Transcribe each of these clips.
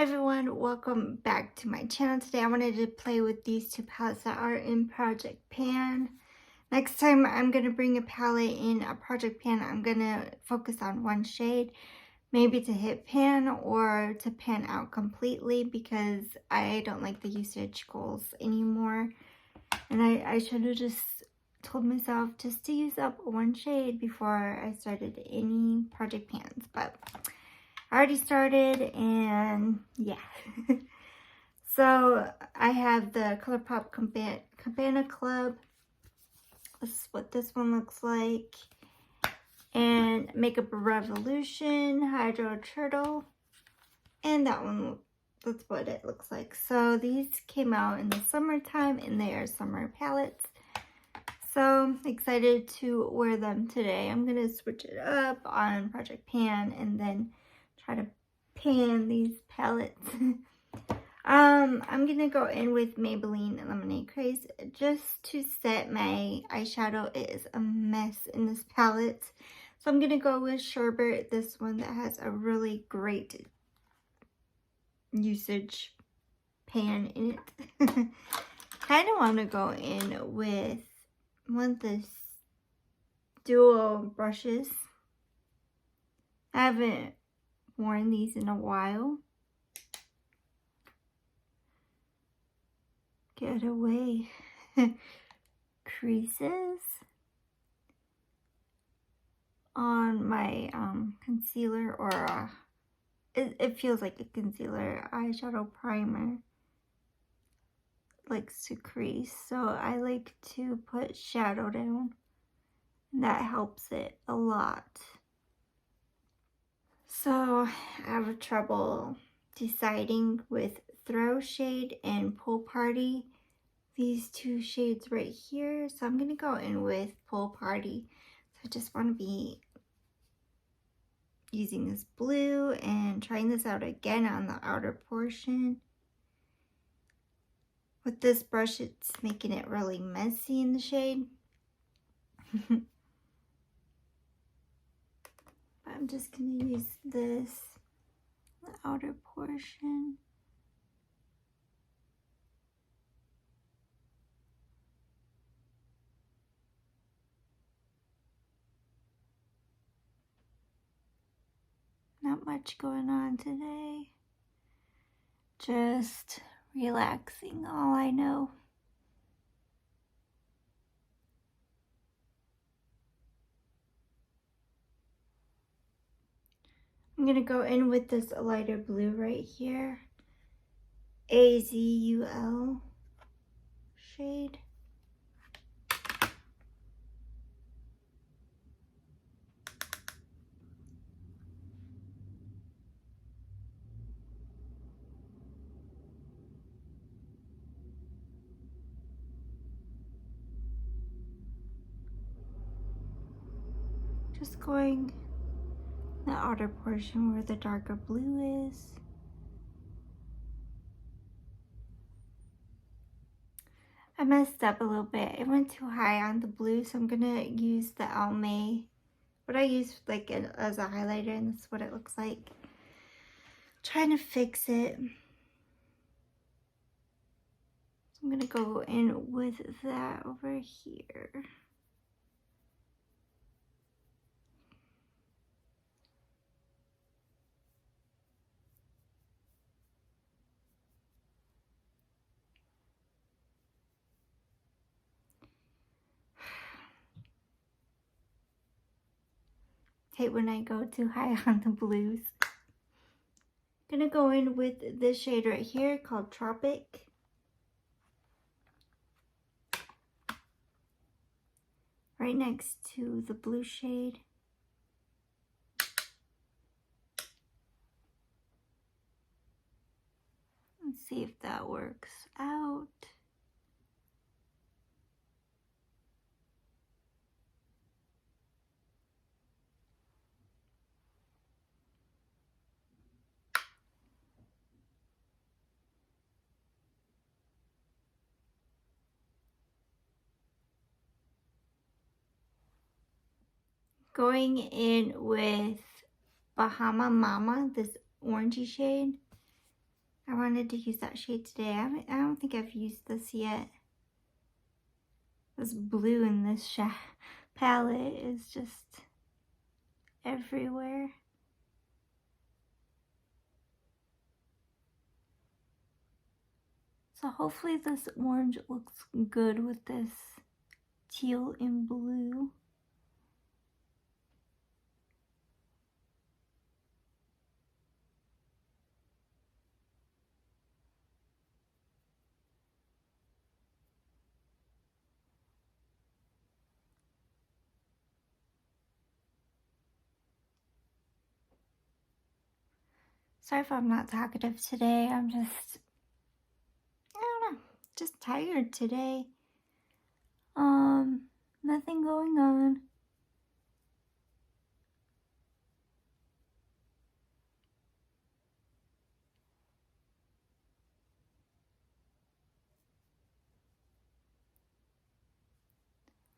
Hi everyone, welcome back to my channel. Today I wanted to play with these two palettes that are in Project Pan. Next time I'm going to bring a palette in a Project Pan. I'm going to focus on one shade, maybe to hit pan or to pan out completely because I don't like the usage goals anymore. And I should have just told myself just to use up one shade before I started any Project Pans, but I already started and yeah. So I have the ColourPop Cabana Club. This is what this one looks like. And Makeup Revolution Hydro Turtle. And that one, that's what it looks like. So these came out in the summertime and they are summer palettes. So excited to wear them today. I'm going to switch it up on Project Pan and then try to pan these palettes. I'm gonna go in with Maybelline Lemonade Craze just to set my eyeshadow. It is a mess in this palette. So I'm gonna go with Sherbet, this one that has a really great usage pan in it. Kind of want to go in with one of the dual brushes. I haven't worn these in a while. Get away. Creases on my concealer, or it feels like a concealer eyeshadow primer. Likes to crease, so I like to put shadow down. That helps it a lot. So I have trouble deciding with Throw Shade and Pool Party. These two shades right here. So I'm going to go in with Pool Party. So I just want to be using this blue and trying this out again on the outer portion. With this brush, it's making it really messy in the shade. But I'm just going to use this, the outer portion. Not much going on today. Just relaxing, all I know. I'm going to go in with this lighter blue right here. AZUL shade. Just going the outer portion where the darker blue is. I messed up a little bit. It went too high on the blue, so I'm gonna use the Almay. What I use like as a highlighter, and that's what it looks like. Trying to fix it. So I'm gonna go in with that over here. Hate when I go too high on the blues. Gonna go in with this shade right here called Tropic. Right next to the blue shade. Let's see if that works out. Going in with Bahama Mama, this orangey shade. I wanted to use that shade today. I don't think I've used this yet. This blue in this palette is just everywhere. So hopefully this orange looks good with this teal and blue. Sorry if I'm not talkative today. I'm just, I don't know, just tired today. Nothing going on.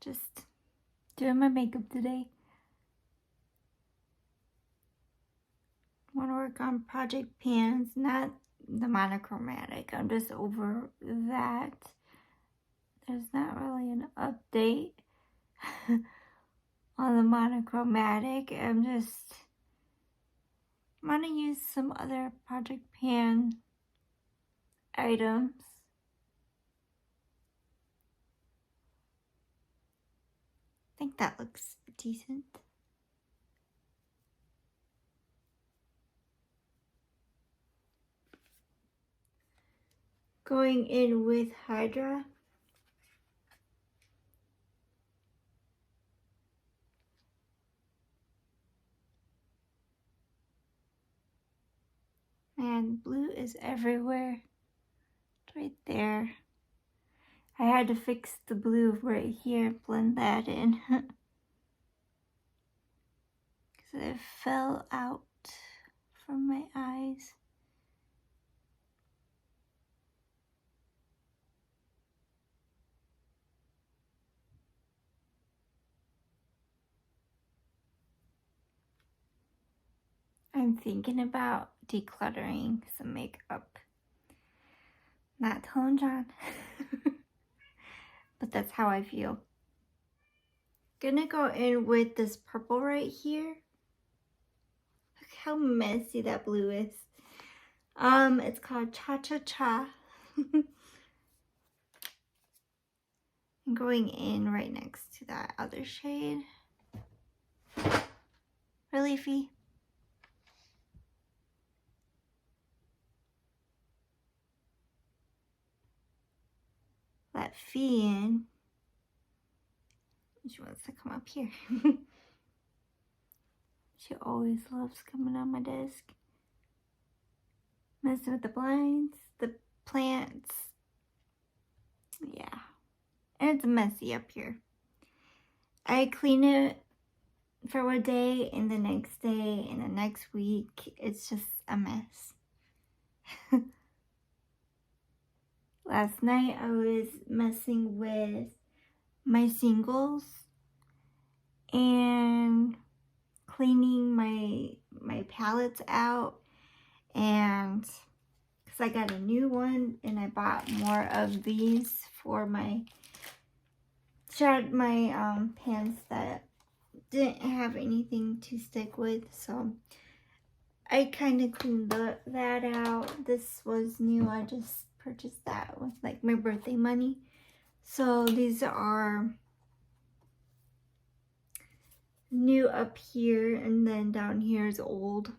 Just doing my makeup today. Want to work on project pans, not the monochromatic. I'm just over that. There's not really an update on the monochromatic. I'm just want to use some other project pan items. I think that looks decent. Going in with Hydra. And blue is everywhere. It's right there. I had to fix the blue right here, blend that in. Because it fell out from my eyes. I'm thinking about decluttering some makeup. Not telling John. But that's how I feel. Gonna go in with this purple right here. Look how messy that blue is. It's called Cha Cha Cha. I'm going in right next to that other shade. Reliefy. Let Fee in. She wants to come up here. She always loves coming on my desk. Messing with the blinds, the plants. Yeah. And it's messy up here. I clean it for one day and the next day and the next week. It's just a mess. Last night I was messing with my singles and cleaning my palettes out, and because I got a new one and I bought more of these for my pans that didn't have anything to stick with, so I kind of cleaned that out. This was new. I just purchased that with like my birthday money. So these are new up here, and then down here is old.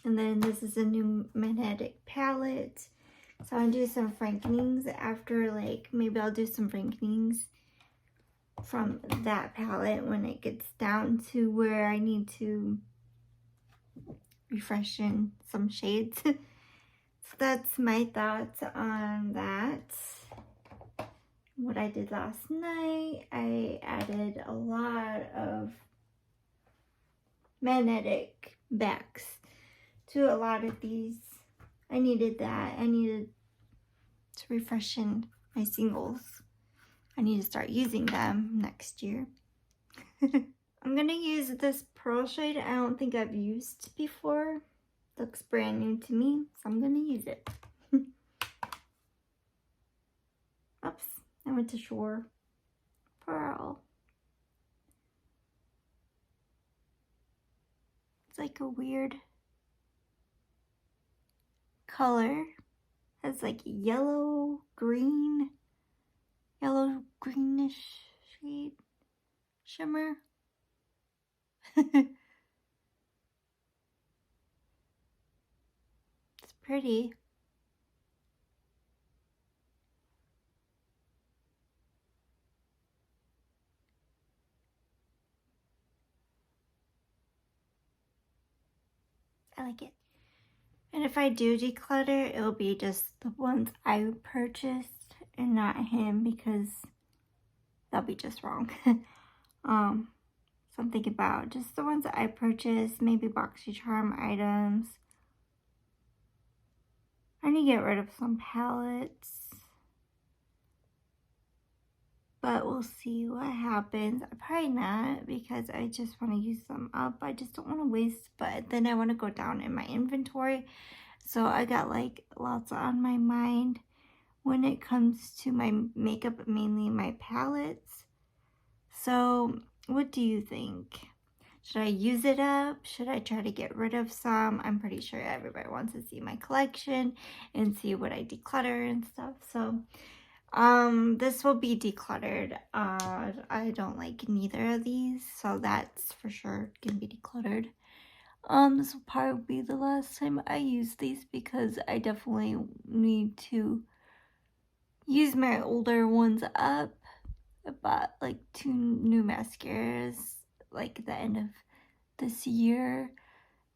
And then this is a new magnetic palette. So I'll do some frankenings after, like, maybe I'll do some frankenings from that palette when it gets down to where I need to refresh in some shades. So that's my thoughts on that. What I did last night, I added a lot of magnetic backs to a lot of these. I needed that. I needed to refresh in my singles. I need to start using them next year. I'm gonna use this pearl shade I don't think I've used before. Looks brand new to me, so I'm going to use it. Oops, I went to shore. Pearl. It's like a weird color. It's like yellow, green, yellow greenish shade. Shimmer. It's pretty. I like it. And if I do declutter, it'll be just the ones I purchased and not him, because that'll be just wrong. So I'm thinking about just the ones that I purchased, maybe BoxyCharm items. I need to get rid of some palettes, but we'll see what happens. Probably not, because I just want to use them up. I just don't want to waste, but then I want to go down in my inventory. So I got like lots on my mind when it comes to my makeup, mainly my palettes. So what do you think? Should I use it up? Should I try to get rid of some? I'm pretty sure everybody wants to see my collection and see what I declutter and stuff. So this will be decluttered. I don't like neither of these, so that's for sure gonna be decluttered. This will probably be the last time I use these, because I definitely need to use my older ones up. I bought like 2 new mascaras like the end of this year,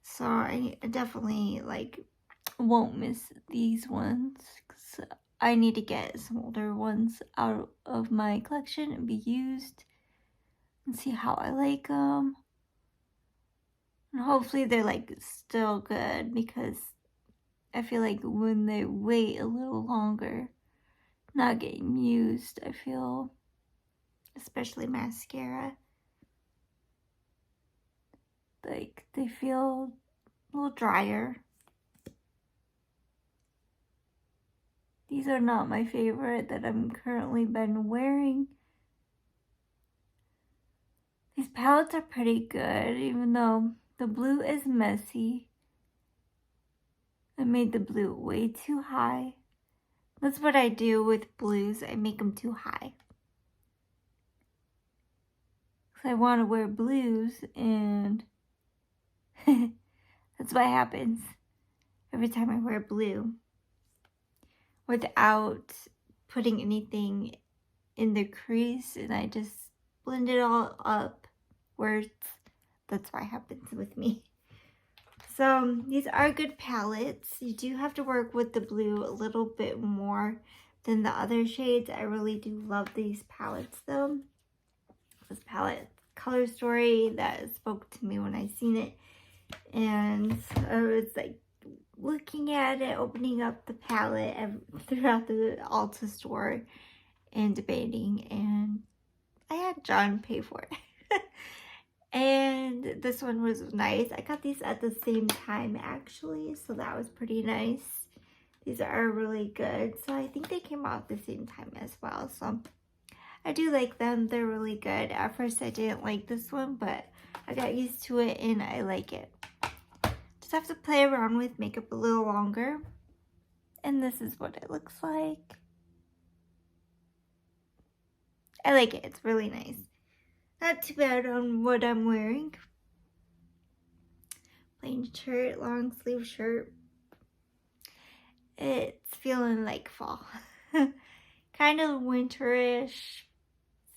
so I definitely like won't miss these ones, because I need to get some older ones out of my collection and be used and see how I like them. And hopefully they're like still good, because I feel like when they wait a little longer not getting used, I feel, especially mascara, like they feel a little drier. These are not my favorite that I'm currently been wearing. These palettes are pretty good, even though the blue is messy. I made the blue way too high. That's what I do with blues. I make them too high. Because I want to wear blues, and that's what happens every time I wear blue without putting anything in the crease, and I just blend it all up where that's what happens with me. So these are good palettes. You do have to work with the blue a little bit more than the other shades. I really do love these palettes though. This palette, Color Story, that spoke to me when I seen it, and I was like looking at it, opening up the palette throughout the Ulta store and debating, and I had John pay for it. And this one was nice. I got these at the same time actually, so that was pretty nice. These are really good. So I think they came out at the same time as well. So I do like them. They're really good. At first I didn't like this one, but I got used to it and I like it. Just have to play around with makeup a little longer. And this is what it looks like. I like it. It's really nice. Not too bad on what I'm wearing. Plain shirt, long sleeve shirt. It's feeling like fall. Kind of winterish,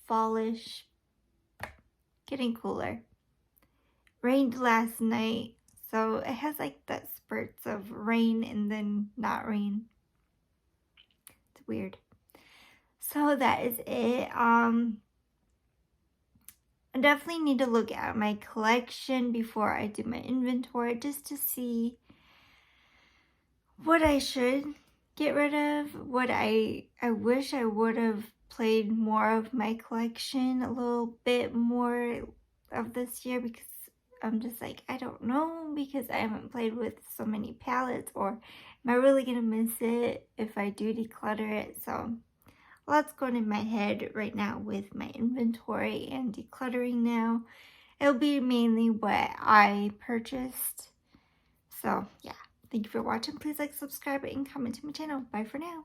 fallish. Getting cooler. Rained last night, so it has like that spurts of rain and then not rain. It's weird. So that is it. I definitely need to look at my collection before I do my inventory, just to see what I should get rid of, what I wish I would have played more of my collection a little bit more of this year, because I'm just like, I don't know, because I haven't played with so many palettes, or am I really gonna miss it if I do declutter it? So lots going in my head right now with my inventory and decluttering now. It'll be mainly what I purchased. So yeah, thank you for watching. Please like, subscribe, and comment to my channel. Bye for now.